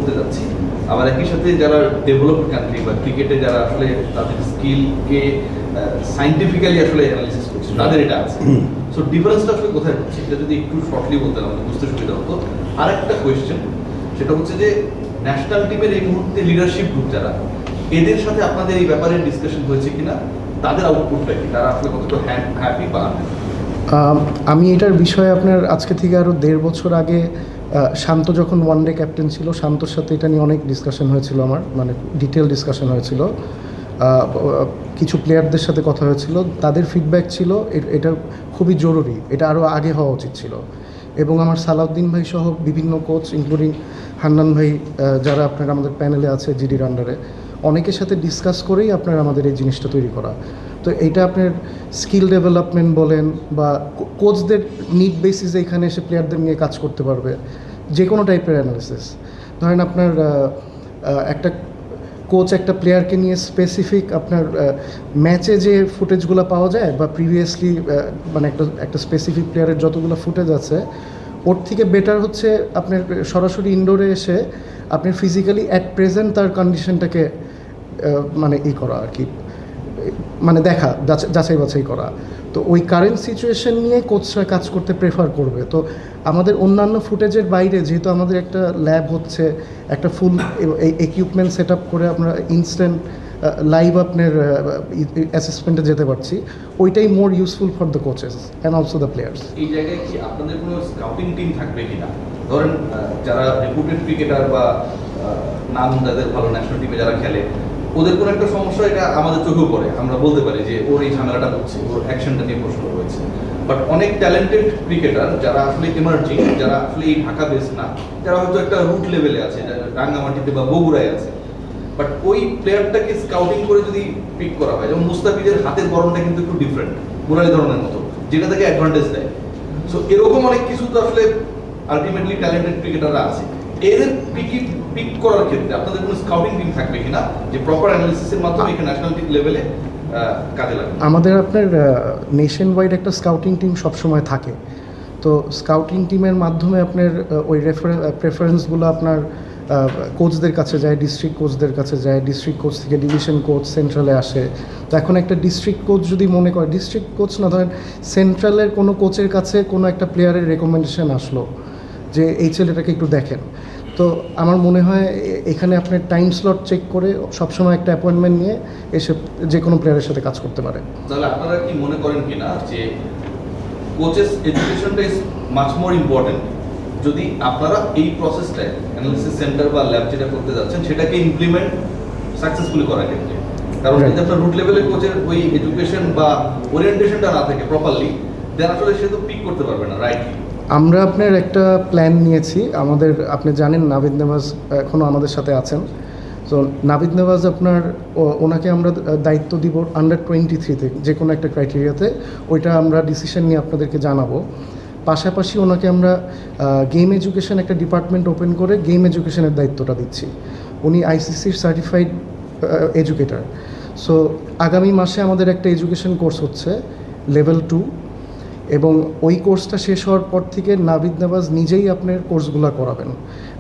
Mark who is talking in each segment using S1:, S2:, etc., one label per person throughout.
S1: করতে যাচ্ছি, আবার একই সাথে যারা ডেভেলপড কান্ট্রি বা ক্রিকেটে যারা আসলে তাদের স্কিলকে সাইন্টিফিক্যালি আসলে অ্যানালিসিস করছে, তাদের এটা আছে। সো ডিফারেন্সটা আসলে কোথায় হচ্ছে, এটা যদি একটু শর্টলি বলতে আমাদের বুঝতে সুবিধা হতো। আর একটা কোয়েশ্চেন, সেটা হচ্ছে যে ন্যাশনাল টিমের এই মুহূর্তে লিডারশিপ গ্রুপ যারা, এদের সাথে আপনাদের এই ব্যাপারে ডিসকাশন হয়েছে কিনা, তাদের আউটপুটটা কি, তারা আসলে কতটা হ্যাপি বা
S2: আমি এটার বিষয়ে আপনার আজকে থেকে আরও 1.5 বছর আগে শান্ত যখন ওয়ানডে ক্যাপ্টেন ছিল, শান্তর সাথে এটা নিয়ে অনেক ডিসকাশন হয়েছিল, আমার মানে ডিটেল ডিসকাশন হয়েছিল। কিছু প্লেয়ারদের সাথে কথা হয়েছিল, তাদের ফিডব্যাক ছিল এটা খুবই জরুরি, এটা আরও আগে হওয়া উচিত ছিল। এবং আমার সালাউদ্দিন ভাই সহ বিভিন্ন কোচ ইনক্লুডিং হান্নান ভাই, যারা আপনার আমাদের প্যানেলে আছে জিডির আন্ডারে, অনেকের সাথে ডিসকাস করেই আপনার আমাদের এই জিনিসটা তৈরি করা। তো এইটা আপনার স্কিল ডেভেলপমেন্ট বলেন বা কোচদের নিড বেসিসে এখানে এসে প্লেয়ারদের নিয়ে কাজ করতে পারবে, যে কোনো টাইপের অ্যানালিসিস। ধরেন আপনার একটা কোচ একটা প্লেয়ারকে নিয়ে স্পেসিফিক আপনার ম্যাচে যে ফুটেজগুলো পাওয়া যায় বা প্রিভিয়াসলি মানে একটা স্পেসিফিক প্লেয়ারের যতগুলো ফুটেজ আছে, ওর থেকে বেটার হচ্ছে আপনার সরাসরি ইনডোরে এসে আপনি ফিজিক্যালি অ্যাট প্রেজেন্ট তার কন্ডিশনটাকে মানে করা আর কি, মানে দেখা যাচাই বাছাই করা। তো ওই কারেন্ট সিচুয়েশন নিয়ে কোচরা কাজ করতে প্রেফার করবে। তো আমাদের অন্যান্য ফুটেজের বাইরে যেহেতু আমাদের একটা ল্যাব হচ্ছে, একটা ফুল ইকুইপমেন্ট সেট আপ করে আমরা ইনস্ট্যান্ট লাইভ আপনার অ্যাসেসমেন্টে যেতে পারছি, ওইটাই মোর useful for the coaches and also the players.
S1: এই জায়গায় কি আপনাদের কোনো স্কাউটিং টিম থাকবে কিনা? ধরেন যারা রেপুটেড ক্রিকেটার বা নাম যাদের ভালো ন্যাশনাল টিমে যারা খেলে, ওদের কোনো একটা সমস্যা এটা আমাদের চোখেও পড়ে, আমরা বলতে পারি যে ওর এই ঝামেলাটা হচ্ছে, ওর অ্যাকশনটা নিয়ে প্রশ্ন রয়েছে। বাট অনেক ট্যালেন্টেড ক্রিকেটার যারা আসলে এমার্জিং, যারা আসলে এই ঢাকা বেস না, যারা হয়তো একটা রুট লেভেলে আছে, রাঙ্গামাটিতে বা বগুড়ায় আছে, বাট ওই প্লেয়ারটাকে স্কাউটিং করে যদি পিক করা হয়, যেমন মুস্তাফিজের হাতের বরণটা কিন্তু একটু ডিফারেন্ট, মুরালি ধরনের মতো, যেটা তাকে অ্যাডভান্টেজ দেয়। সো এরকম অনেক কিছু তো আসলে আলটিমেটলি ট্যালেন্টেড ক্রিকেটাররা আছে, এদের পিক করার ক্ষেত্রে আপনাদের কোনো স্কাউটিং টিম থাকবে কিনা, যে প্রপার অ্যানালিসিসের মাধ্যমে এখানে ন্যাশনাল টিম লেভেলে কাজে লাগবে?
S2: আমাদের আপনার নেশন ওয়াইড একটা স্কাউটিং টিম সবসময় থাকে। তো স্কাউটিং টিমের মাধ্যমে আপনার ওই প্রেফারেন্সগুলো আপনার কোচদের কাছে যায়, ডিস্ট্রিক্ট কোচদের কাছে যায়, ডিস্ট্রিক্ট কোচ থেকে ডিভিশন কোচ সেন্ট্রালে আসে। তো এখন একটা ডিস্ট্রিক্ট কোচ যদি মনে করে, ডিস্ট্রিক্ট কোচ না ধরেন সেন্ট্রালের কোনো কোচের কাছে কোনো একটা প্লেয়ারের রেকমেন্ডেশন আসলো যে এই ছেলেটাকে একটু দেখেন, তো আমার মনে হয় এখানে আপনার টাইম স্লট চেক করে সবসময় একটা অ্যাপয়েন্টমেন্ট নিয়ে এসে যে কোনো প্লেয়ারের সাথে কাজ করতে পারে।
S1: তাহলে আপনারা কি মনে করেন কিনা যে কোচেস এডুকেশনটা ইজ মাচ মোর ইম্পর্টেন্ট, যদি আপনারা এই প্রসেসটায় অ্যানালিসিস সেন্টার বা ল্যাব যেটা করতে যাচ্ছেন সেটাকে ইমপ্লিমেন্ট সাকসেসফুলি করার ক্ষেত্রে? কারণ যদি আপনার রুট লেভেলের কোচের ওই এডুকেশন বা ওরিয়েন্টেশনটা না থাকে প্রপারলি, দেন আসলে সে তো পিক করতে পারবে না, রাইট?
S2: আমরা আপনার একটা প্ল্যান নিয়েছি আমাদের, আপনি জানেন নাভিদ নেওয়াজ এখনও আমাদের সাথে আছেন। তো নাভিদ নেওয়াজ আপনার ওনাকে আমরা দায়িত্ব দিব আন্ডার-23 যে কোনো একটা ক্রাইটেরিয়াতে, ওইটা আমরা ডিসিশন নিয়ে আপনাদেরকে জানাবো। পাশাপাশি ওনাকে আমরা গেম এডুকেশন একটা ডিপার্টমেন্ট ওপেন করে গেম এডুকেশনের দায়িত্বটা দিচ্ছি। উনি আইসিসির সার্টিফাইড এডুকেটার। সো আগামী মাসে আমাদের একটা এডুকেশন কোর্স হচ্ছে লেভেল 2, এবং ওই কোর্সটা শেষ হওয়ার পর থেকে নাভিদ নেওয়াজ নিজেই আপনার কোর্সগুলো করাবেন।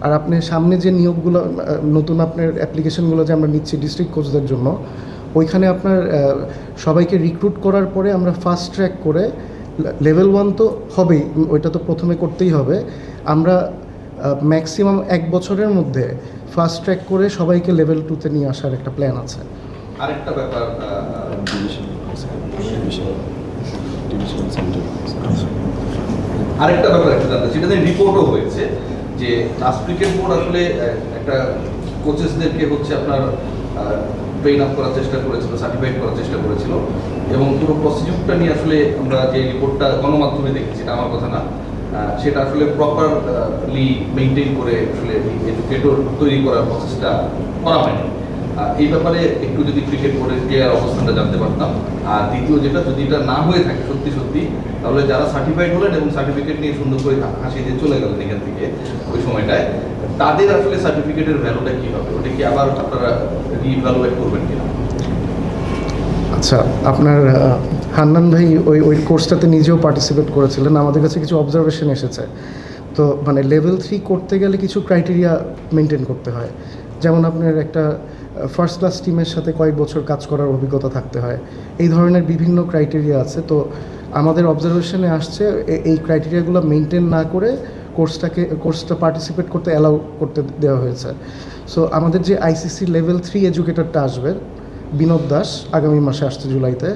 S2: আর আপনি সামনে যে নিয়োগগুলো নতুন আপনার অ্যাপ্লিকেশনগুলো যে আমরা নিচ্ছি ডিস্ট্রিক্ট কোচদের জন্য, ওইখানে আপনার সবাইকে রিক্রুট করার পরে আমরা ফাস্ট ট্র্যাক করে লেভেল 1 তো হবেই, ওইটা তো প্রথমে করতেই হবে। আমরা ম্যাক্সিমাম 1 বছরের মধ্যে ফাস্ট ট্র্যাক করে সবাইকে লেভেল 2-তে নিয়ে আসার একটা প্ল্যান আছে।
S1: আরেকটা ব্যাপার, একটু জানতে, সেটা নিয়ে রিপোর্টও হয়েছে যে লাস্ট ক্রিকেট বোর্ড আসলে একটা কোচেসদেরকে হচ্ছে আপনার ট্রেন আপ করার চেষ্টা করেছিল, সার্টিফাইড করার চেষ্টা করেছিল, এবং পুরো প্রসিডিউরটা নিয়ে আসলে আমরা যে রিপোর্টটা গণমাধ্যমে দেখেছি, এটা আমার কথা না, সেটা আসলে প্রপারলি মেনটেন করে আসলে এডুকেটর তৈরি করার প্রসেসটা করা হয়নি। এই ব্যাপারে একটু যদি ক্রিকেট বোর্ডের ক্লিয়ার অবস্থানটা জানতে পারতাম। আর দ্বিতীয় যেটা, যদি এটা না হয়ে থাকে সত্যি সত্যি, তাহলে যারা সার্টিফাইড হলেন এবং সার্টিফিকেট নিয়ে সুন্দর করে হাসি দিয়ে চলে গেলেন এখান থেকে ওই সময়টায়, তাদের আসলে সার্টিফিকেটের ভ্যালুটা কী হবে? ওটা কি আবার আপনারা রিভ্যালুয়েট করবেন কিনা?
S2: আচ্ছা, আপনার হান্নান ভাই ওই কোর্সটাতে নিজেও পার্টিসিপেট করেছিলেন, আমাদের কাছে কিছু অবজারভেশন এসেছে। তো মানে লেভেল 3 করতে গেলে কিছু ক্রাইটেরিয়া মেনটেন করতে হয়, যেমন আপনার একটা ফার্স্ট ক্লাস টিমের সাথে কয়েক বছর কাজ করার অভিজ্ঞতা থাকতে হয়, এই ধরনের বিভিন্ন ক্রাইটেরিয়া আছে। তো আমাদের অবজারভেশনে আসছে এই ক্রাইটেরিয়াগুলো মেনটেন না করে কোর্সটা পার্টিসিপেট করতে অ্যালাউ করতে দেওয়া হয়েছে। সো আমাদের যে আইসিসি লেভেল 3 এডুকেটরটা আসবে, বিনোদ দাস, আগামী মাসে আসছে জুলাইতে,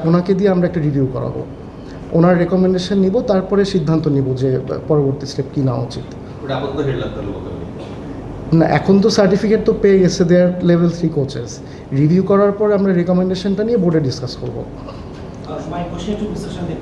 S2: ওনাকে দিয়ে আমরা একটা রিভিউ করাবো, ওনার রেকমেন্ডেশন নিব, তারপরে সিদ্ধান্ত নিব যে পরবর্তী স্টেপ কী নেওয়া উচিত।
S1: ওটা আপাতত হেডলাম তাহলে বলতে পারি।
S2: না, এখন তো সার্টিফিকেট তো পেয়ে গেছে, দেয়ার লেভেল 3 কোচেস। রিভিউ করার পর আমরা রেকমেন্ডেশনটা নিয়ে বোর্ডে ডিসকাস করবো।
S3: My question to Mr. Shandip.